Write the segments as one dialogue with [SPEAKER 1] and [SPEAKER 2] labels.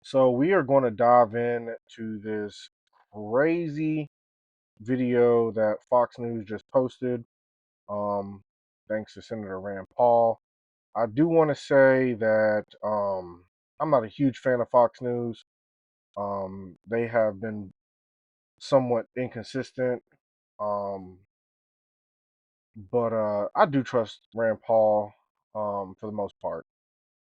[SPEAKER 1] So we are going to dive in to this crazy video that Fox News just posted. Um, Thanks to Senator Rand Paul. I do want to say that I'm not a huge fan of Fox News. They have been somewhat inconsistent. Um, but I do trust Rand Paul for the most part.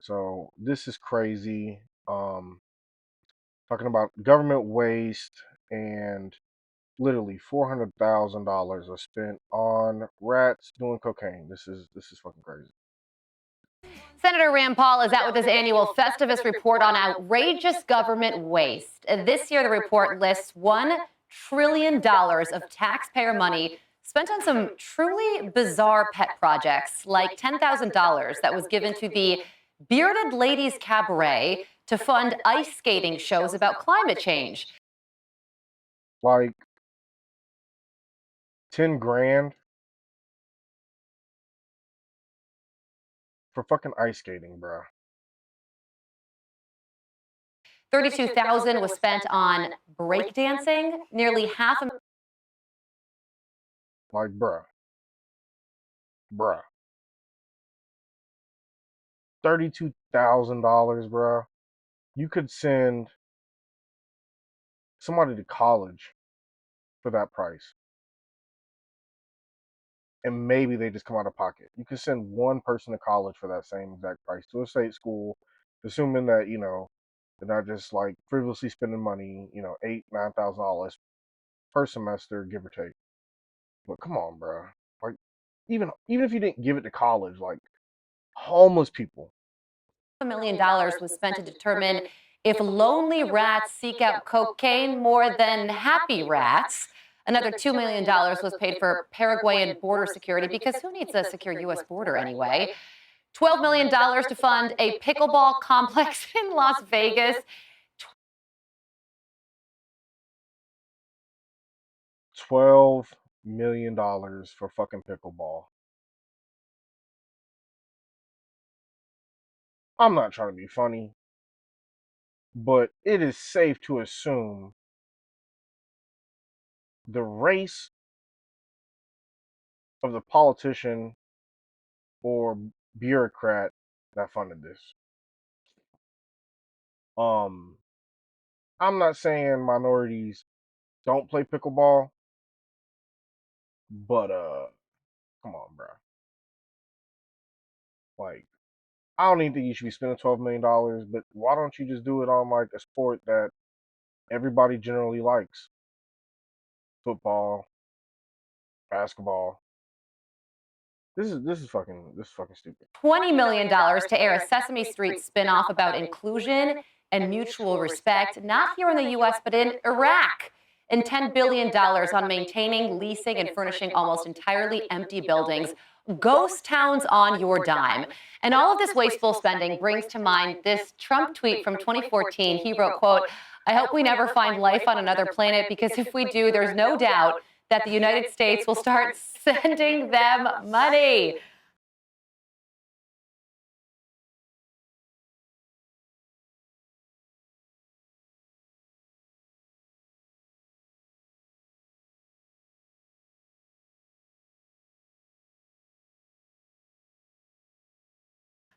[SPEAKER 1] So this is crazy. Talking about government waste and literally $400,000 are spent on rats doing cocaine. This is fucking crazy.
[SPEAKER 2] Senator Rand Paul is out with his annual Festivus report on outrageous government waste. This year, the report lists $1 trillion of taxpayer money spent on some truly bizarre pet projects, like $10,000 that was given to the Bearded Ladies Cabaret to fund ice skating shows about climate change.
[SPEAKER 1] Like 10 grand for fucking ice skating, bruh.
[SPEAKER 2] $32,000 was spent on breakdancing, nearly half a
[SPEAKER 1] Like, bruh. $32,000, bruh. You could send somebody to college for that price. And maybe they just come out of pocket. You could send one person to college for that same exact price to a state school, assuming that, they're not just like frivolously spending money, $8,000-9,000 per semester, give or take. But come on, bro. Like, even if you didn't give it to college, like homeless people.
[SPEAKER 2] $1 million was spent to determine if lonely rats seek out cocaine more than happy rats. Another $2 million was paid for Paraguayan border security, because who needs a secure U.S. border anyway? $12 million to fund a pickleball complex in Las Vegas.
[SPEAKER 1] $12 million for fucking pickleball. I'm not trying to be funny, but it is safe to assume the race of the politician or bureaucrat that funded this. I'm not saying minorities don't play pickleball, but come on, bro. Like, I don't even think you should be spending $12 million, but why don't you just do it on like a sport that everybody generally likes? Football, basketball. This is fucking stupid.
[SPEAKER 2] $20 million to air a Sesame Street spin-off about inclusion and mutual respect, not here in the U.S., but in Iraq. And $10 billion on maintaining, leasing, and furnishing almost entirely empty buildings. Ghost towns on your dime. And all of this wasteful spending brings to mind this Trump tweet from 2014. He wrote, quote, "I hope we never find life on another planet, because if we do, there's no doubt that the United States will start sending them money."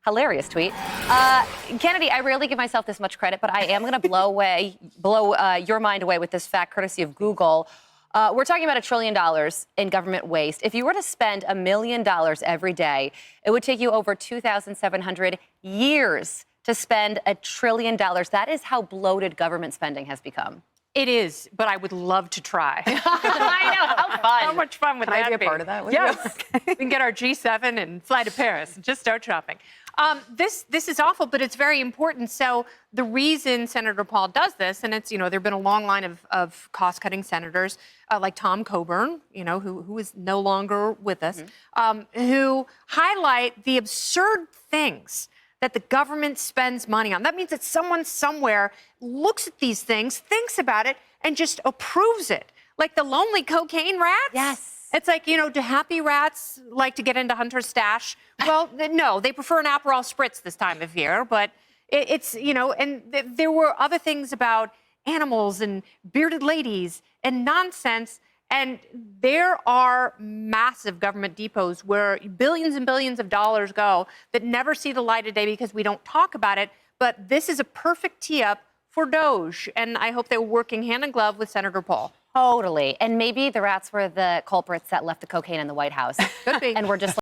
[SPEAKER 2] Hilarious tweet. Kennedy, I rarely give myself this much credit, but I am going to blow your mind away with this fact, courtesy of Google. We're talking about $1 trillion in government waste. If you were to spend $1 million every day, it would take you over 2,700 years to spend $1 trillion. That is how bloated government spending has become.
[SPEAKER 3] It is, but I would love to try.
[SPEAKER 2] I know, how fun.
[SPEAKER 3] How much fun would
[SPEAKER 4] Can
[SPEAKER 3] that
[SPEAKER 4] I be
[SPEAKER 3] be?
[SPEAKER 4] a part of that?
[SPEAKER 3] Yes. We can get our G7 and fly to Paris and just start shopping. This is awful, but it's very important. So the reason Senator Paul does this, and it's, there have been a long line of cost-cutting senators like Tom Coburn, who is no longer with us, who highlight the absurd things that the government spends money on. That means that someone somewhere looks at these things, thinks about it, and just approves it. Like the lonely cocaine rats?
[SPEAKER 2] Yes.
[SPEAKER 3] It's like, do happy rats like to get into Hunter's stash? Well, no, they prefer an Aperol Spritz this time of year, but It's, you know, and there were other things about animals and bearded ladies and nonsense. And there are massive government depots where billions and billions of dollars go that never see the light of day because we don't talk about it. But this is a perfect tee-up for Doge. And I hope they're working hand in glove with Senator Paul.
[SPEAKER 2] Totally. And maybe the rats were the culprits that left the cocaine in the White House.
[SPEAKER 3] Could be.
[SPEAKER 2] And we're just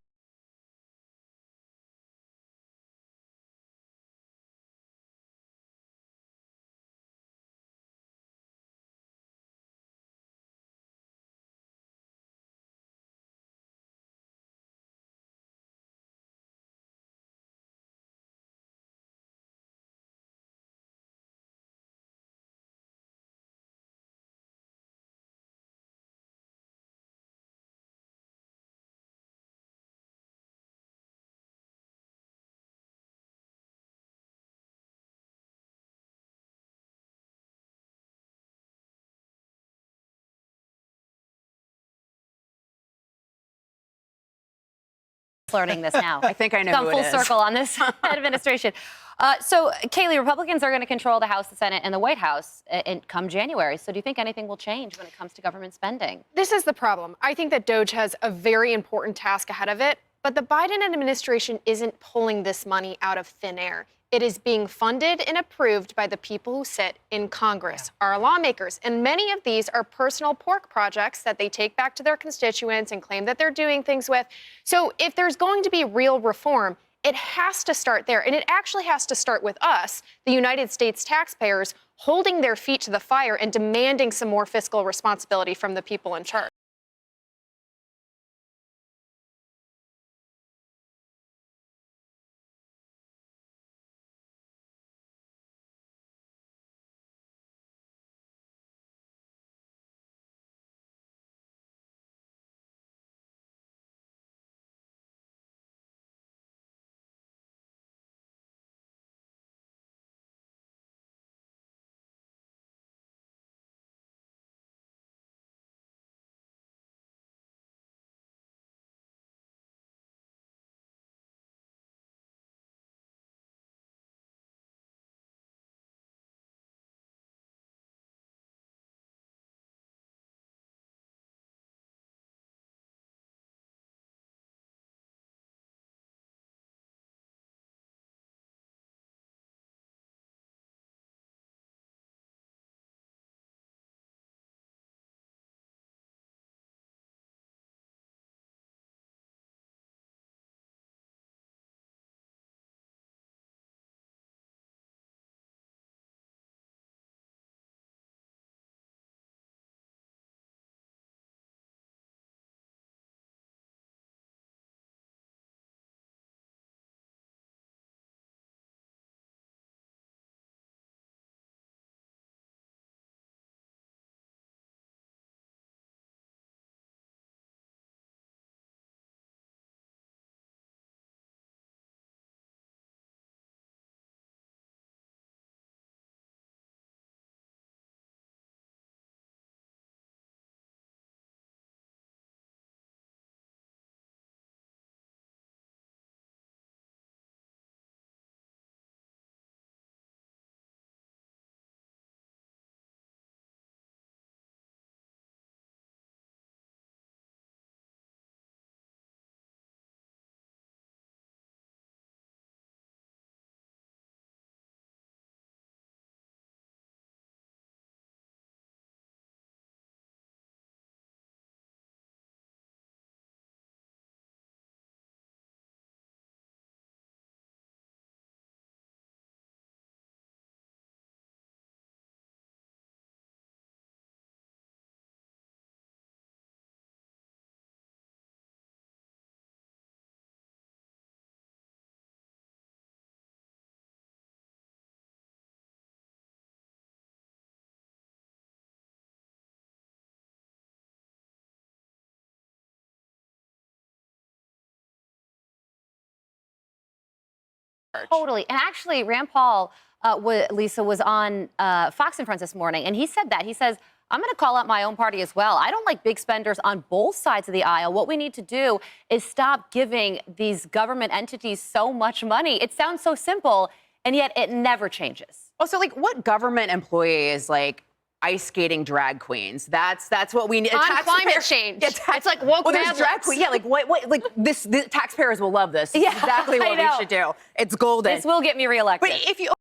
[SPEAKER 2] learning this now.
[SPEAKER 3] I think I know
[SPEAKER 2] Come
[SPEAKER 3] who
[SPEAKER 2] full
[SPEAKER 3] it is.
[SPEAKER 2] circle on this administration. So, Kaylee, Republicans are going to control the House, the Senate, and the White House come January. So do you think anything will change when it comes to government spending?
[SPEAKER 4] This is the problem. I think that Doge has a very important task ahead of it, but the Biden administration isn't pulling this money out of thin air. It is being funded and approved by the people who sit in Congress, our lawmakers. And many of these are personal pork projects that they take back to their constituents and claim that they're doing things with. So if there's going to be real reform, it has to start there. And it actually has to start with us, the United States taxpayers, holding their feet to the fire and demanding some more fiscal responsibility from the people in charge.
[SPEAKER 2] Totally. And actually, Rand Paul, Lisa, was on Fox and Friends this morning, and he said that. He says, I'm going to call out my own party as well. I don't like big spenders on both sides of the aisle. What we need to do is stop giving these government entities so much money. It sounds so simple. and yet it never changes.
[SPEAKER 5] Also, like, what government employee is like ice skating drag queens? That's what we need.
[SPEAKER 4] On climate change.
[SPEAKER 5] Yeah,
[SPEAKER 4] it's like woke
[SPEAKER 5] there's
[SPEAKER 4] madness.
[SPEAKER 5] drag queen. Yeah, like what? Like this taxpayers will love this. This is exactly what we should do. It's golden.
[SPEAKER 2] This will get me reelected.
[SPEAKER 5] But if you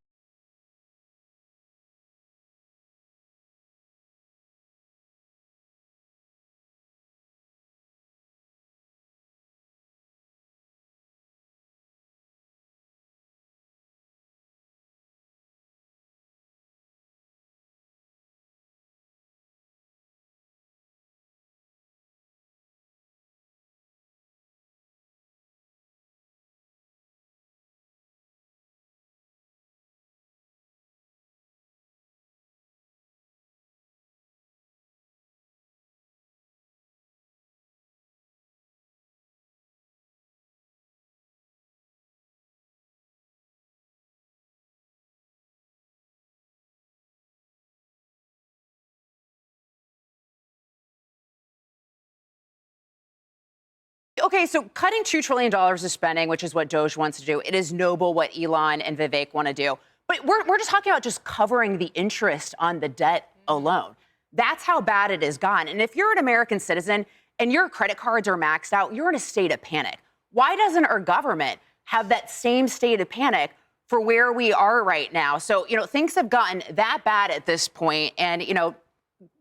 [SPEAKER 5] Okay, so cutting $2 trillion of spending, which is what Doge wants to do, it is noble what Elon and Vivek want to do. But we're just talking about just covering the interest on the debt alone. That's how bad it has gotten. And if you're an American citizen and your credit cards are maxed out, you're in a state of panic. Why doesn't our government have that same state of panic for where we are right now? So, things have gotten that bad at this point. And,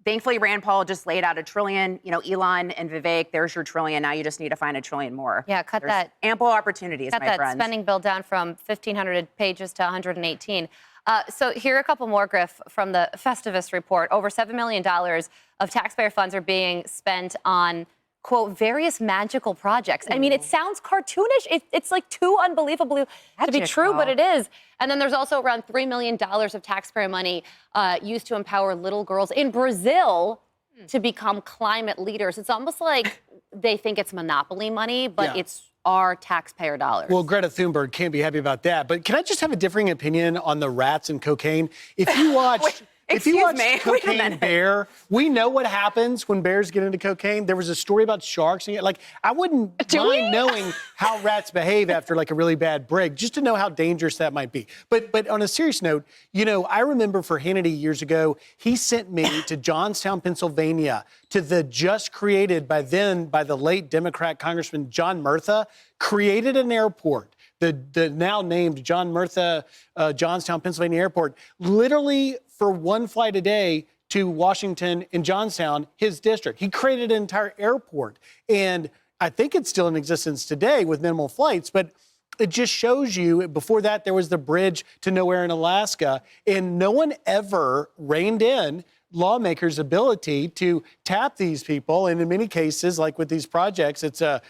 [SPEAKER 5] thankfully, Rand Paul just laid out $1 trillion. Elon and Vivek, there's your $1 trillion. Now you just need to find $1 trillion more.
[SPEAKER 2] Yeah, cut
[SPEAKER 5] There's
[SPEAKER 2] that.
[SPEAKER 5] Ample opportunities,
[SPEAKER 2] Cut
[SPEAKER 5] my
[SPEAKER 2] that
[SPEAKER 5] friends.
[SPEAKER 2] spending bill down from 1,500 pages to 118. So here are a couple more, Griff, from the Festivus report. Over $7 million of taxpayer funds are being spent on, quote, various magical projects. I mean, it sounds cartoonish. It's like too unbelievable to be true, but it is. And then there's also around $3 million of taxpayer money used to empower little girls in Brazil to become climate leaders. It's almost like they think it's monopoly money, but it's our taxpayer dollars.
[SPEAKER 6] Well, Greta Thunberg can't be happy about that. But can I just have a differing opinion on the rats and cocaine? If you watch... If you watch Cocaine Bear, we know what happens when bears get into cocaine. There was a story about sharks. Like, I wouldn't mind knowing how rats behave after like a really bad break, just to know how dangerous that might be. But on a serious note, I remember for Hannity years ago, he sent me to Johnstown, Pennsylvania, to the just created by the late Democrat Congressman John Murtha, created an airport. The now named John Murtha Johnstown, Pennsylvania airport, literally for one flight a day to Washington and Johnstown, his district. He created an entire airport. And I think it's still in existence today with minimal flights, but it just shows you, before that, there was the bridge to nowhere in Alaska, and no one ever reined in lawmakers' ability to tap these people. And in many cases, like with these projects, it's a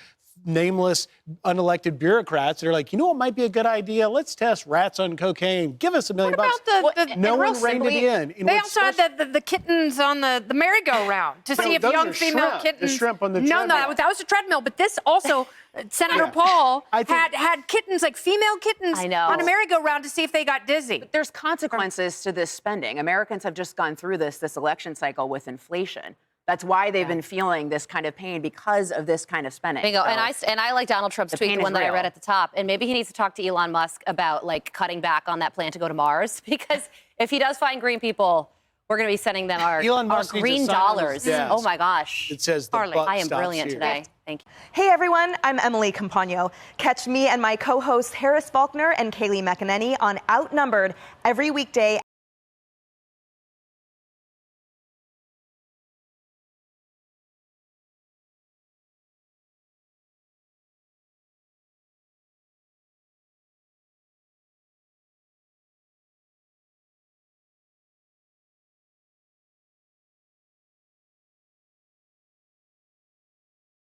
[SPEAKER 6] nameless, unelected bureaucrats that are like, what might be a good idea? Let's test rats on cocaine. Give us $1 million.
[SPEAKER 3] What about
[SPEAKER 6] no one reined it in.
[SPEAKER 3] They also had the kittens on the merry-go-round to see if young female kittens.
[SPEAKER 6] The shrimp on the treadmill.
[SPEAKER 3] No, that was a treadmill. But this also, Senator Paul had kittens, like female kittens, on a merry-go-round to see if they got dizzy.
[SPEAKER 5] But there's consequences to this spending. Americans have just gone through this election cycle with inflation. That's why they've been feeling this kind of pain, because of this kind of spending.
[SPEAKER 2] Bingo. So, and I like Donald Trump's tweet, the one that I read at the top. And maybe he needs to talk to Elon Musk about like cutting back on that plan to go to Mars, because if he does find green people, we're going to be sending them our green dollars. Oh my gosh.
[SPEAKER 6] It says the
[SPEAKER 2] I am brilliant today. Thank you.
[SPEAKER 7] Hey everyone, I'm Emily Campagno. Catch me and my co-hosts Harris Faulkner and Kaylee McEnany on Outnumbered every weekday